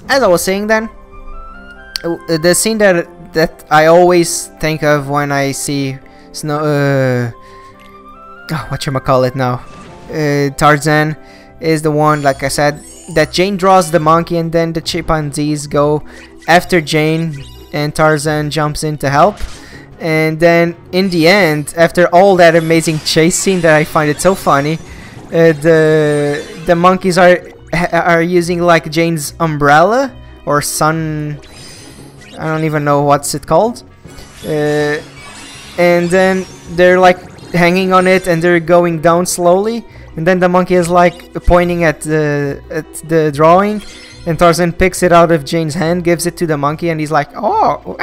as I was saying then, the scene that I always think of when I see whatchamacallit now, Tarzan, is the one, like I said, that Jane draws the monkey and then the chimpanzees go after Jane and Tarzan jumps in to help. And then in the end, after all that amazing chase scene that I find it so funny, the monkeys are using like Jane's umbrella or sun, I don't even know what's it called, and then they're like hanging on it and they're going down slowly, and then the monkey is like pointing at the drawing, and Tarzan picks it out of Jane's hand, gives it to the monkey, and he's like, oh,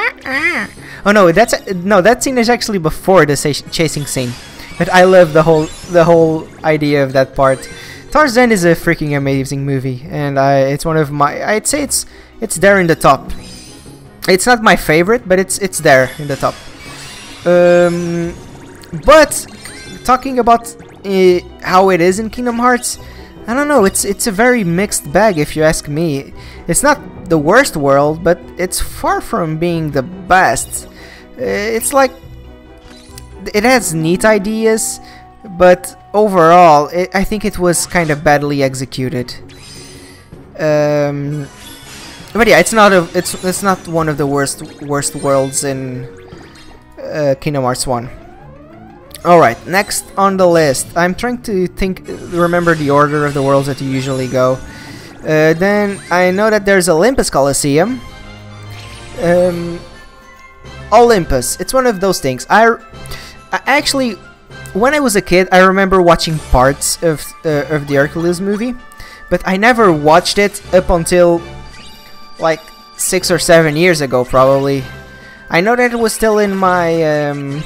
oh no, that scene is actually before the chasing scene. But I love the whole idea of that part. Tarzan is a freaking amazing movie, and it's one of my, I'd say it's there in the top. It's not my favorite, but it's there in the top. But talking about how it is in Kingdom Hearts, I don't know, it's a very mixed bag if you ask me. It's not the worst world, but it's far from being the best. It's like, it has neat ideas, but overall I think it was kind of badly executed. But yeah, it's not one of the worst worlds in Kingdom Hearts 1. Alright, next on the list. I'm trying to remember the order of the worlds that you usually go. Then I know that there's Olympus Coliseum. Olympus, it's one of those things. I actually, when I was a kid, I remember watching parts of the Hercules movie, but I never watched it up until like 6 or 7 years ago, probably. I know that it was still in my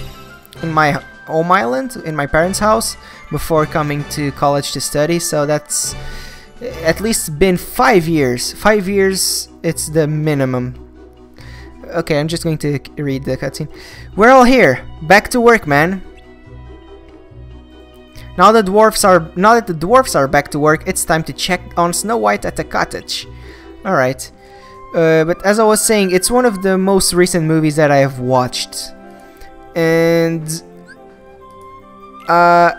home island, in my parents' house, before coming to college to study, so that's at least been 5 years. 5 years, it's the minimum. Okay, I'm just going to read the cutscene. We're all here. Back to work, man. Now that the dwarfs are back to work, it's time to check on Snow White at the cottage. Alright. But as I was saying, it's one of the most recent movies that I have watched. And I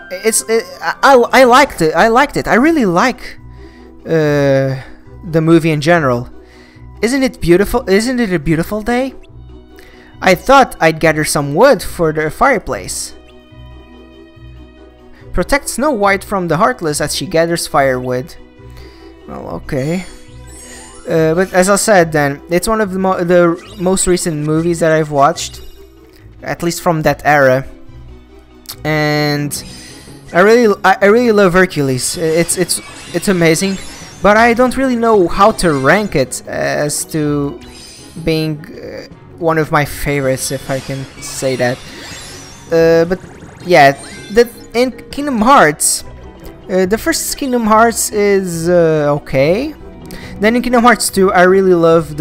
liked it. I really like the movie in general. Isn't it beautiful? Isn't it a beautiful day? I thought I'd gather some wood for the fireplace. Protect Snow White from the Heartless as she gathers firewood. Well, okay. But as I said then, it's one of the most recent movies that I've watched. At least from that era. And I really love Hercules. It's amazing. But I don't really know how to rank it as to being one of my favorites, if I can say that. But yeah, in Kingdom Hearts, the first Kingdom Hearts is okay. Then in Kingdom Hearts 2, I really love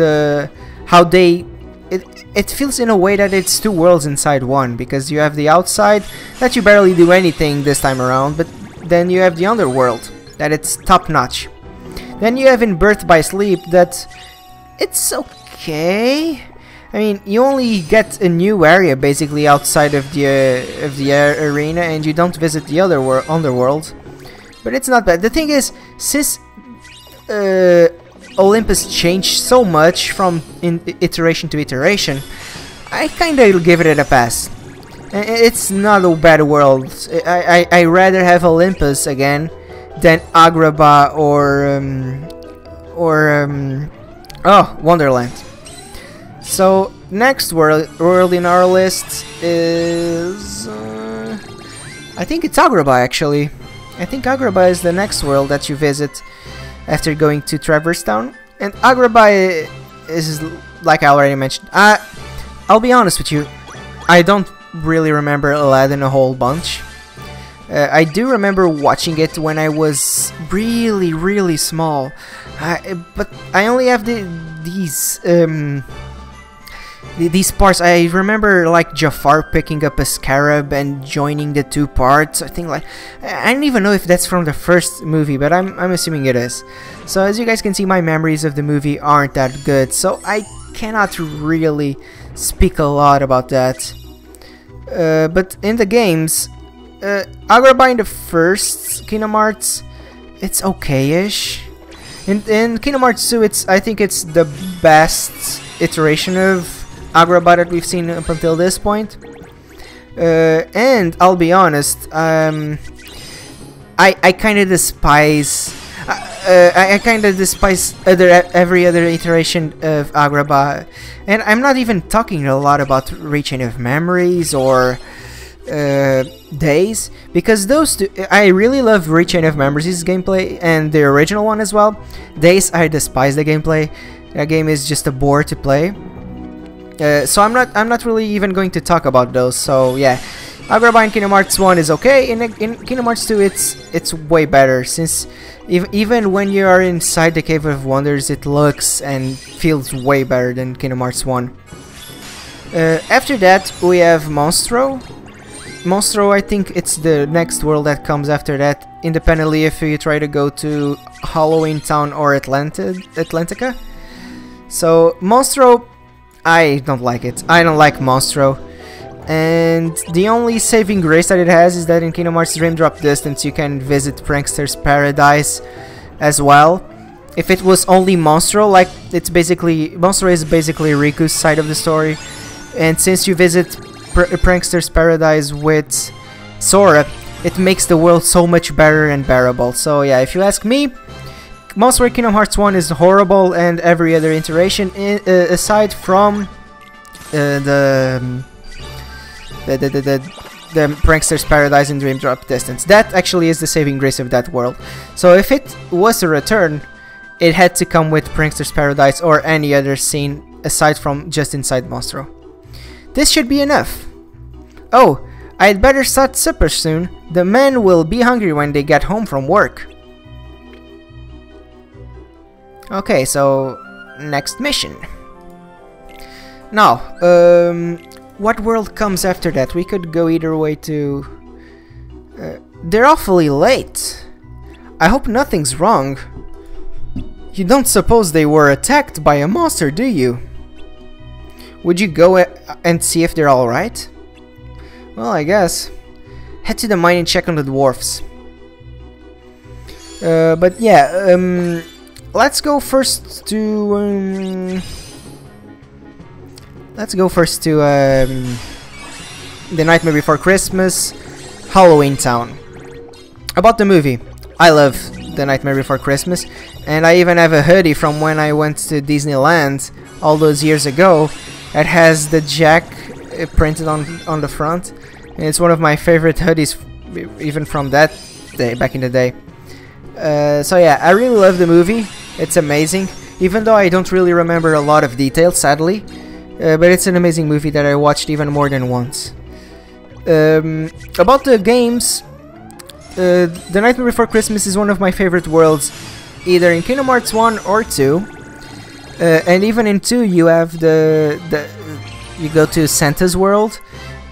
how it feels in a way that it's two worlds inside one, because you have the outside that you barely do anything this time around, but then you have the underworld that it's top notch. Then you have in Birth by Sleep that it's okay. I mean, you only get a new area basically outside of the arena, and you don't visit the underworld. But it's not bad. The thing is, since Olympus changed so much from iteration to iteration, I kinda give it a pass. It's not a bad world. I rather have Olympus again than Agrabah or Wonderland. So next world in our list is I think it's Agrabah actually. I think Agrabah is the next world that you visit after going to Traverse Town. And Agrabah is, like I already mentioned, I'll be honest with you, I don't really remember Aladdin a whole bunch. I do remember watching it when I was really small, but I only have these these parts, I remember like Jafar picking up a scarab and joining the two parts. I think like I don't even know if that's from the first movie, but I'm assuming it is. So as you guys can see, my memories of the movie aren't that good, so I cannot really speak a lot about that. But in the games, Agrabah in the first Kingdom Hearts, it's okay-ish. In Kingdom Hearts 2, I think it's the best iteration of Agrabah that we've seen up until this point. And I'll be honest, I kind of despise. I kind of despise every other iteration of Agrabah, and I'm not even talking a lot about Rechain of Memories or Days, because those two, I really love Rechain of Memories' gameplay and the original one as well. Days, I despise the gameplay. That game is just a bore to play. So I'm not really even going to talk about those. So yeah, Agrabah in Kingdom Hearts 1 is okay. In Kingdom Hearts 2, it's way better, since even when you are inside the Cave of Wonders, it looks and feels way better than Kingdom Hearts 1. After that, we have Monstro. Monstro, I think it's the next world that comes after that, independently if you try to go to Halloween Town or Atlantica. So Monstro, I don't like it. I don't like Monstro. And the only saving grace that it has is that in Kingdom Hearts Dream Drop Distance you can visit Prankster's Paradise as well. If it was only Monstro, like Monstro is basically Riku's side of the story, and since you visit Prankster's Paradise with Sora, it makes the world so much better and bearable. So yeah, if you ask me, Monstro in Kingdom Hearts 1 is horrible, and every other iteration aside from the Prankster's Paradise and Dream Drop Distance. That actually is the saving grace of that world. So if it was a return, it had to come with Prankster's Paradise or any other scene aside from just inside Monstro. This should be enough. Oh, I'd better start supper soon. The men will be hungry when they get home from work. Okay, so next mission. Now, what world comes after that? We could go either way to... they're awfully late. I hope nothing's wrong. You don't suppose they were attacked by a monster, do you? Would you go and see if they're alright? Well, I guess. Head to the mine and check on the dwarfs. But yeah, let's go first to... let's go first to The Nightmare Before Christmas, Halloween Town. About the movie, I love The Nightmare Before Christmas, and I even have a hoodie from when I went to Disneyland all those years ago. It has the Jack printed on the front, and it's one of my favorite hoodies, even from that day, back in the day. So yeah, I really love the movie. It's amazing, even though I don't really remember a lot of details, sadly. But it's an amazing movie that I watched even more than once. About the games, The Nightmare Before Christmas is one of my favorite worlds, either in Kingdom Hearts 1 or 2. And even in 2 you have you go to Santa's world,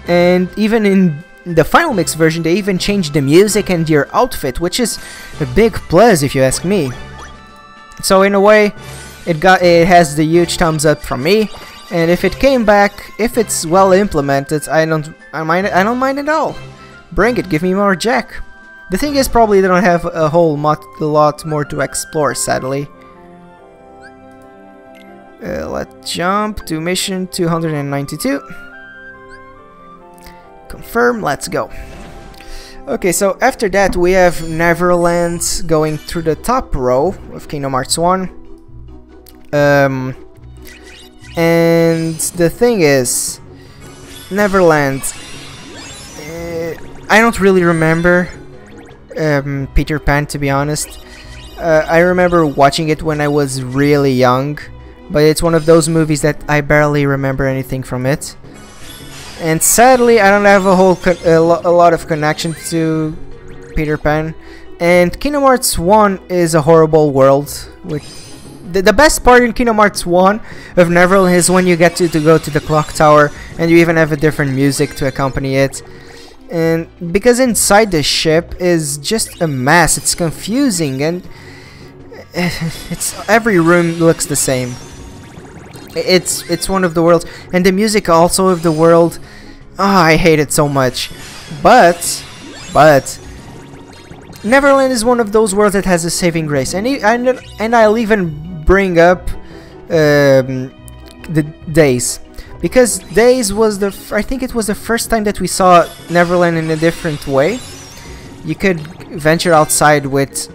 and even in the Final Mix version they even changed the music and your outfit, which is a big plus if you ask me. So in a way, it has the huge thumbs up from me. And if it came back, if it's well implemented, I don't mind at all. Bring it, give me more Jack. The thing is, probably they don't have a lot more to explore, sadly. Let's jump to mission 292. Confirm, let's go. Okay, so after that we have Neverland going through the top row of Kingdom Hearts 1. And the thing is, Neverland, I don't really remember Peter Pan, to be honest. I remember watching it when I was really young, but it's one of those movies that I barely remember anything from it. And sadly, I don't have a lot of connection to Peter Pan. And Kingdom Hearts 1 is a horrible world, the best part in Kingdom Hearts 1 of Neverland is when you get to go to the clock tower, and you even have a different music to accompany it. And because inside the ship is just a mess, it's confusing, and every room looks the same. It's one of the worlds, and the music also of the world. Oh, I hate it so much. But Neverland is one of those worlds that has a saving grace, and I'll even bring up the Days, because Days was I think it was the first time that we saw Neverland in a different way. You could venture outside with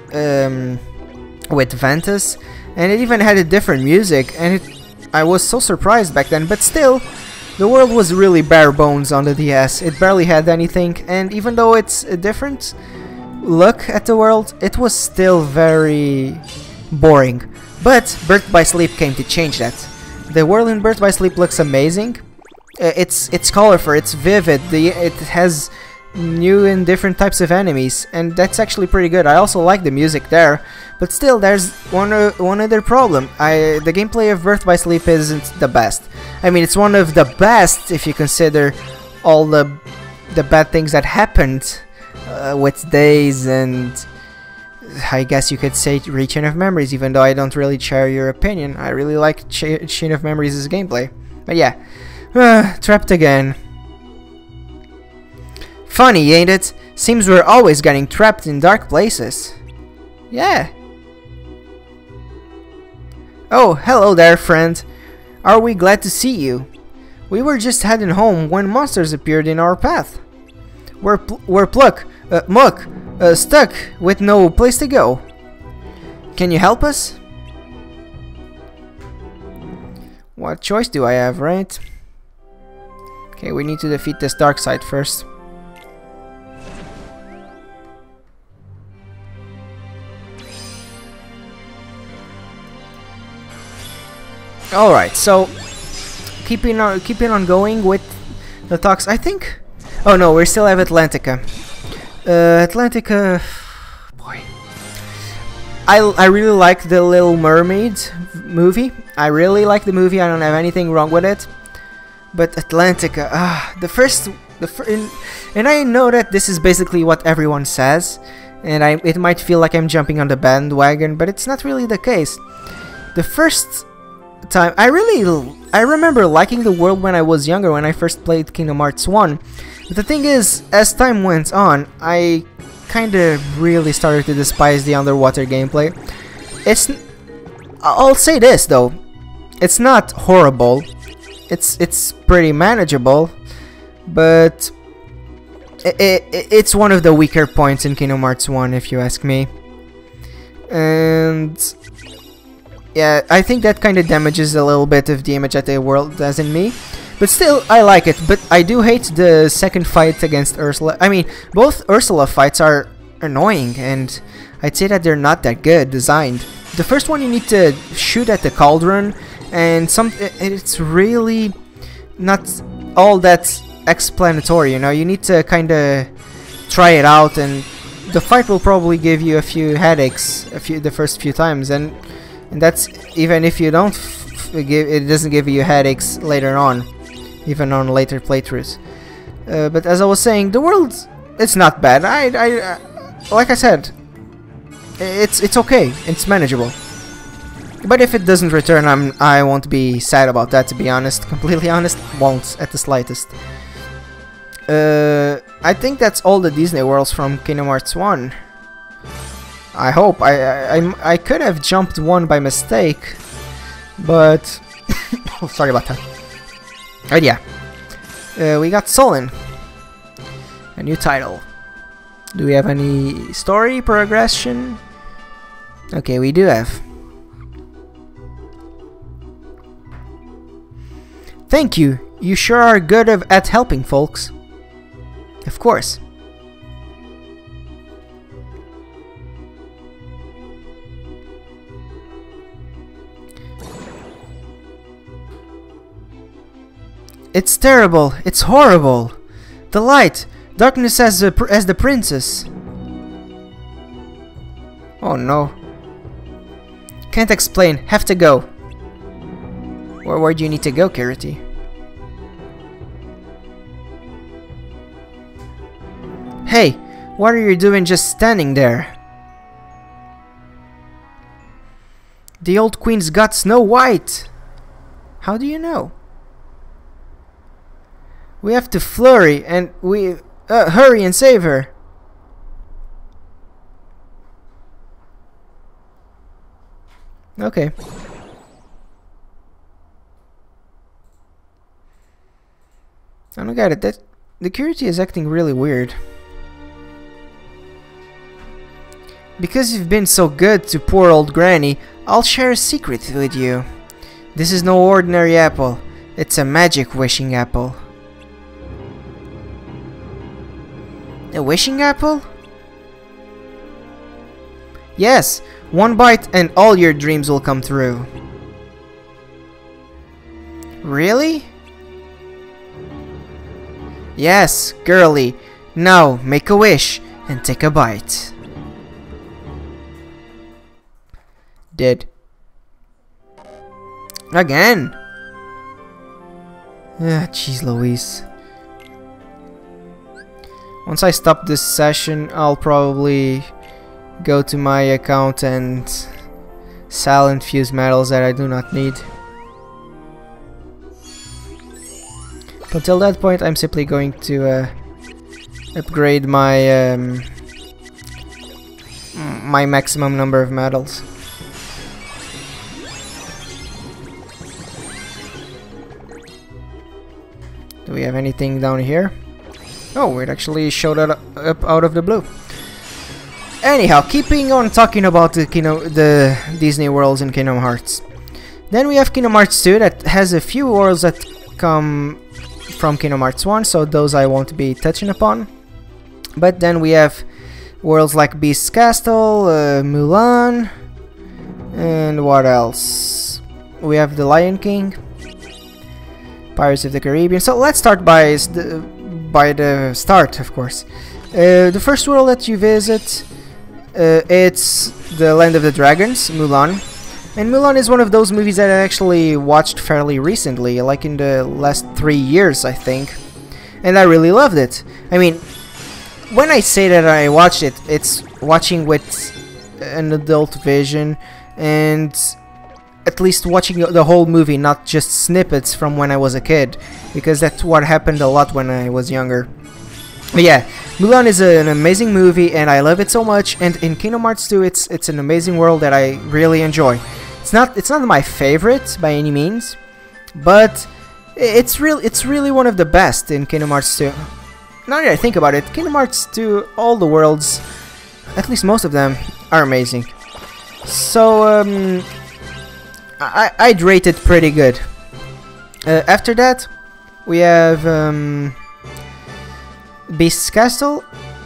Ventus, and it even had a different music, and I was so surprised back then. But still, the world was really bare bones on the DS. It barely had anything, and even though it's a different look at the world, it was still very boring. But Birth by Sleep came to change that. The world in Birth by Sleep looks amazing. It's colorful, it's vivid, it has new and different types of enemies, and that's actually pretty good. I also like the music there, but still there's one other problem. The gameplay of Birth by Sleep isn't the best. I mean, it's one of the best if you consider all the bad things that happened with Days, and I guess you could say Chain of Memories, even though I don't really share your opinion. I really like Chain of Memories' gameplay. But yeah, trapped again. Funny, ain't it? Seems we're always getting trapped in dark places. Yeah. Oh, hello there, friend. Are we glad to see you? We were just heading home when monsters appeared in our path. We're stuck with no place to go. Can you help us? What choice do I have, right? Okay, we need to defeat this dark side first. Alright, so keeping on going with the talks, I think. Oh no, we still have Atlantica. Atlantica, boy. I really like the Little Mermaid movie. I really like the movie. I don't have anything wrong with it. But Atlantica, and I know that this is basically what everyone says, and it might feel like I'm jumping on the bandwagon, but it's not really the case. The first time I remember liking the world when I was younger, when I first played Kingdom Hearts 1. But the thing is, as time went on, I kinda really started to despise the underwater gameplay. I'll say this though, it's not horrible. It's pretty manageable, but it's one of the weaker points in Kingdom Hearts 1, if you ask me. And yeah, I think that kind of damages a little bit of the image that the world has in me. But still, I like it. But I do hate the second fight against Ursula. I mean, both Ursula fights are annoying, and I'd say that they're not that good designed. The first one, you need to shoot at the cauldron, and it's really not all that explanatory, you know. You need to kind of try it out, and the fight will probably give you a few headaches the first few times, and that's even if you don't it doesn't give you headaches later on, even on later playthroughs. But as I was saying, the world, it's not bad. Like I said, it's okay, it's manageable. But if it doesn't return, I won't be sad about that, to be honest. Completely honest, won't at the slightest. I think that's all the Disney worlds from Kingdom Hearts 1. I hope. I could have jumped one by mistake, but oh, sorry about that. But yeah, we got Solon, a new title. Do we have any story progression? Okay, we do have. Thank you. You sure are good at helping folks. Of course. It's terrible. It's horrible. The light. Darkness as the princess. Oh no. Can't explain. Have to go. Where do you need to go, Kiriti? Hey, what are you doing just standing there? The old queen's got Snow White. How do you know? We have to flurry and hurry and save her. Okay. I don't get it. The Kiriti is acting really weird. Because you've been so good to poor old Granny, I'll share a secret with you. This is no ordinary apple. It's a magic wishing apple. A wishing apple? Yes, one bite and all your dreams will come true. Really? Yes, girly. Now make a wish and take a bite. Did. Again? Ah, jeez Louise. Once I stop this session, I'll probably go to my account and sell and fuse metals that I do not need. Until that point, I'm simply going to upgrade my my maximum number of metals. Do we have anything down here? Oh, it actually showed up out of the blue. Anyhow, keeping on talking about the Disney worlds in Kingdom Hearts. Then we have Kingdom Hearts 2 that has a few worlds that come from Kingdom Hearts 1, so those I won't be touching upon. But then we have worlds like Beast's Castle, Mulan, and what else? We have the Lion King, Pirates of the Caribbean. So let's start by the start, of course. The first world that you visit, it's the Land of the Dragons, Mulan. And Mulan is one of those movies that I actually watched fairly recently, like in the last 3 years, I think. And I really loved it. I mean, when I say that I watched it, it's watching with an adult vision and at least watching the whole movie, not just snippets from when I was a kid, because that's what happened a lot when I was younger. But yeah, Mulan is an amazing movie and I love it so much, and in Kingdom Hearts 2 it's an amazing world that I really enjoy. It's not my favorite by any means, but it's really one of the best in Kingdom Hearts 2. Now that I think about it, Kingdom Hearts 2, all the worlds, at least most of them, are amazing. So I'd rate it pretty good. After that, we have Beast's Castle,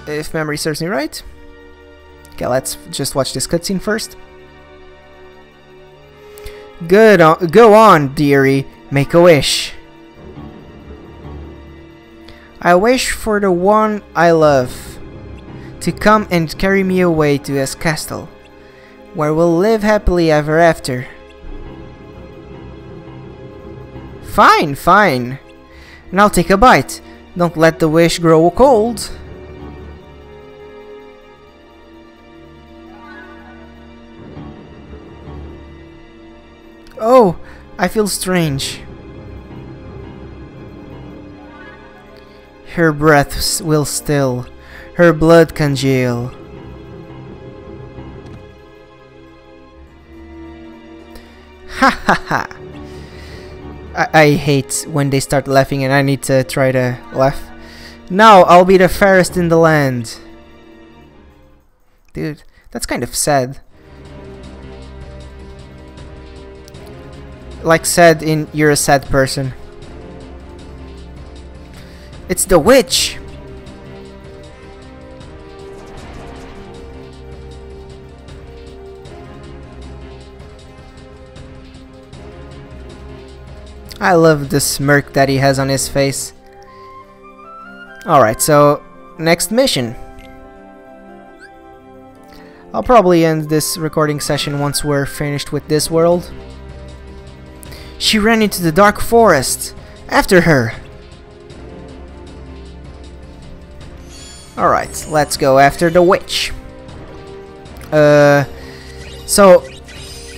if memory serves me right. Okay, let's just watch this cutscene first. Go on, dearie. Make a wish. I wish for the one I love to come and carry me away to his castle, where we'll live happily ever after. Fine, fine. Now take a bite. Don't let the wish grow cold. Oh, I feel strange. Her breath will still, her blood congeal. Ha ha ha. I hate when they start laughing and I need to try to laugh. Now I'll be the fairest in the land. Dude, that's kind of sad. Like sad in you're a sad person. It's the witch! I love the smirk that he has on his face. Alright, so next mission. I'll probably end this recording session once we're finished with this world. She ran into the dark forest. After her. Alright, let's go after the witch. So,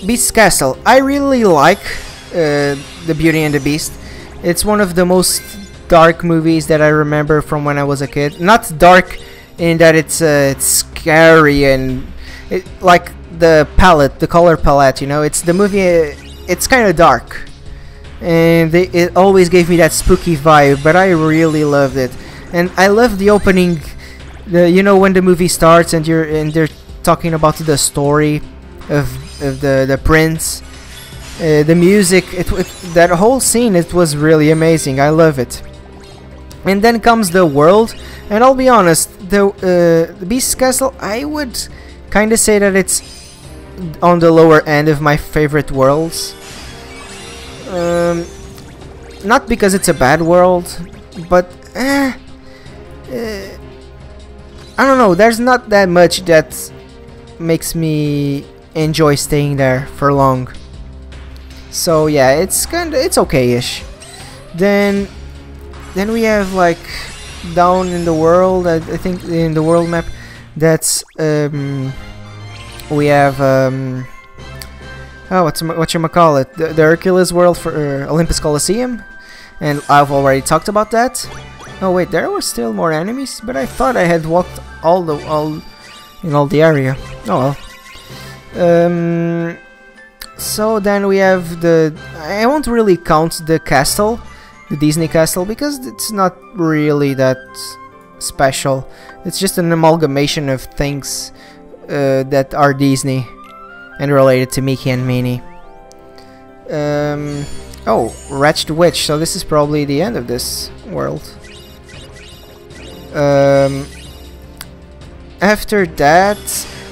Beast's Castle. I really like The Beauty and the Beast. It's one of the most dark movies that I remember from when I was a kid. Not dark in that it's scary and like the palette, the color palette, you know. It's the movie. It's kind of dark, and it always gave me that spooky vibe. But I really loved it, and I love the opening. You know, when the movie starts and they're talking about the story of the prince. The music, that whole scene, it was really amazing. I love it. And then comes the world, and I'll be honest, the Beast's Castle, I would kind of say that it's on the lower end of my favorite worlds. Not because it's a bad world, but I don't know. There's not that much that makes me enjoy staying there for long. So yeah, it's okay-ish. Then we have like down in the world. I think in the world map, that's we have whatchamacallit, the Hercules world for Olympus Coliseum, and I've already talked about that. Oh wait, there were still more enemies, but I thought I had walked all in all the area. Oh well. So then we have I won't really count the castle, the Disney castle, because it's not really that special. It's just an amalgamation of things that are Disney and related to Mickey and Minnie. Oh, Wretched Witch, so this is probably the end of this world. After that,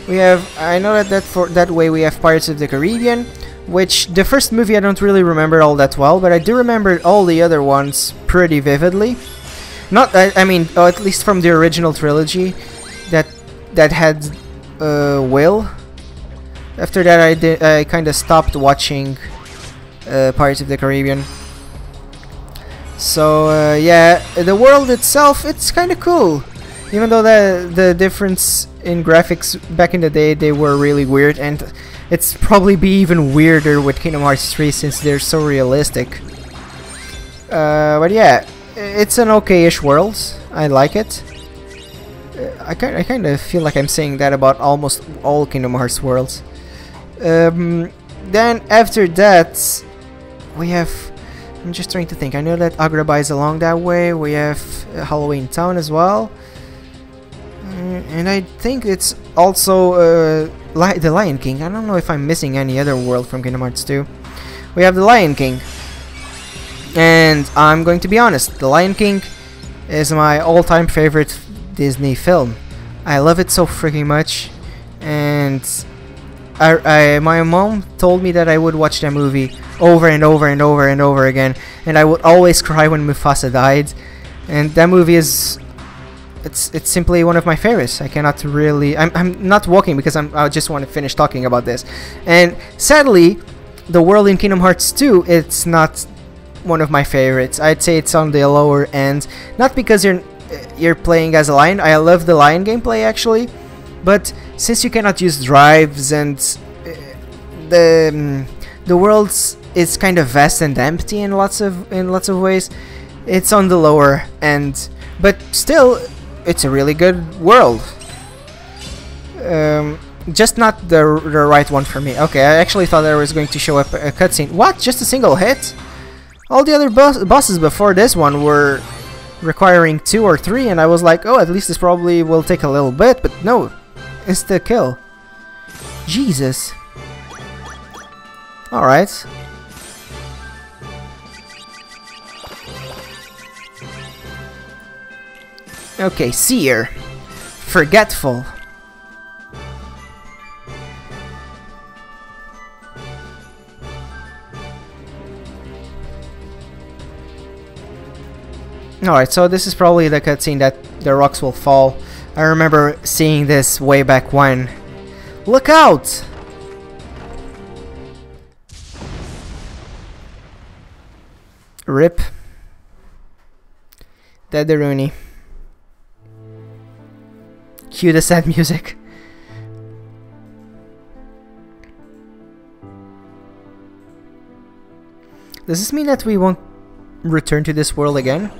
we have, I know that way we have Pirates of the Caribbean, which the first movie I don't really remember all that well, but I do remember all the other ones pretty vividly. Not, I mean, at least from the original trilogy that had Will. After that, I kind of stopped watching Pirates of the Caribbean. So yeah, the world itself, it's kind of cool. Even though the difference in graphics back in the day, they were really weird, and it's probably be even weirder with Kingdom Hearts 3 since they're so realistic. But yeah, it's an okay-ish world. I like it. I kind of feel like I'm saying that about almost all Kingdom Hearts worlds. Then after that, we have... I'm just trying to think. I know that Agrabah is along that way. We have Halloween Town as well. And I think it's also the Lion King. I don't know if I'm missing any other world from Kingdom Hearts 2. We have the Lion King. And I'm going to be honest, the Lion King is my all-time favorite Disney film. I love it so freaking much. And my mom told me that I would watch that movie over and over and over and over again. And I would always cry when Mufasa died. And that movie is... It's simply one of my favorites. I cannot really... I'm not walking because I just want to finish talking about this. And sadly, the world in Kingdom Hearts 2, it's not one of my favorites. I'd say it's on the lower end. Not because you're playing as a lion. I love the lion gameplay actually. But since you cannot use drives and the world is kind of vast and empty in lots of ways, it's on the lower end. But still, it's a really good world. Just not the right one for me. Okay, I actually thought I was going to show up a cutscene. What? Just a single hit? All the other bosses before this one were requiring 2 or 3, and I was like, oh, at least this probably will take a little bit, but no. Insta kill. Jesus. Alright. Okay, Seer. Forgetful. Alright, so this is probably the cutscene that the rocks will fall. I remember seeing this way back when. Look out! Rip. Daddy-Rooney. Cue the sad music. Does this mean that we won't return to this world again?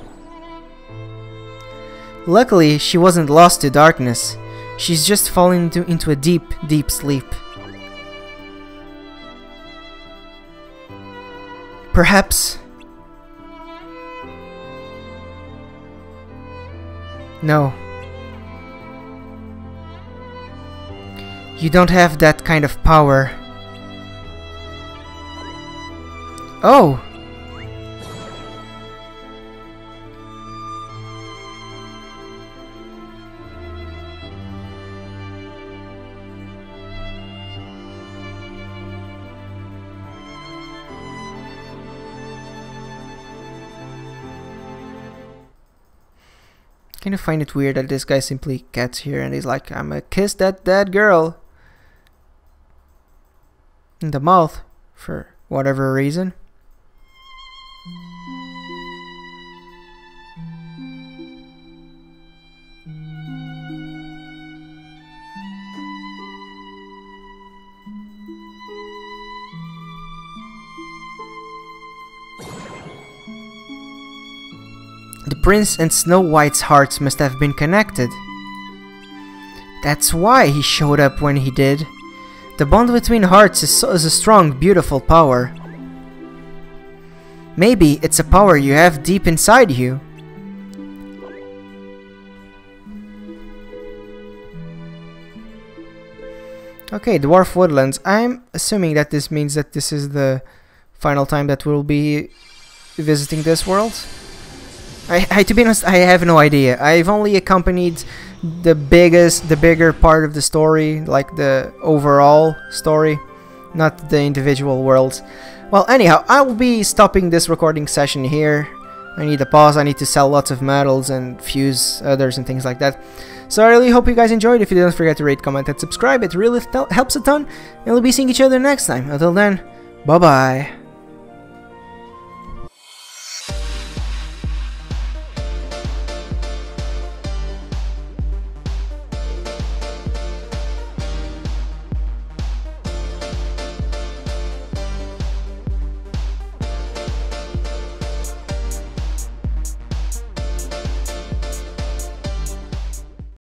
Luckily, she wasn't lost to darkness. She's just fallen into a deep, deep sleep. Perhaps... No. You don't have that kind of power. Oh! Kind of find it weird that this guy simply gets here and he's like, I'm gonna kiss that dead girl in the mouth for whatever reason. The prince and Snow White's hearts must have been connected. That's why he showed up when he did. The bond between hearts is a strong, beautiful power. Maybe it's a power you have deep inside you. Okay, Dwarf Woodlands. I'm assuming that this means that this is the final time that we'll be visiting this world. To be honest, I have no idea. I've only accompanied the bigger part of the story, like the overall story, not the individual worlds. Well, anyhow, I will be stopping this recording session here. I need a pause. I need to sell lots of medals and fuse others and things like that. So I really hope you guys enjoyed. If you didn't forget to rate, comment, and subscribe. It really helps a ton. And we'll be seeing each other next time. Until then, bye-bye.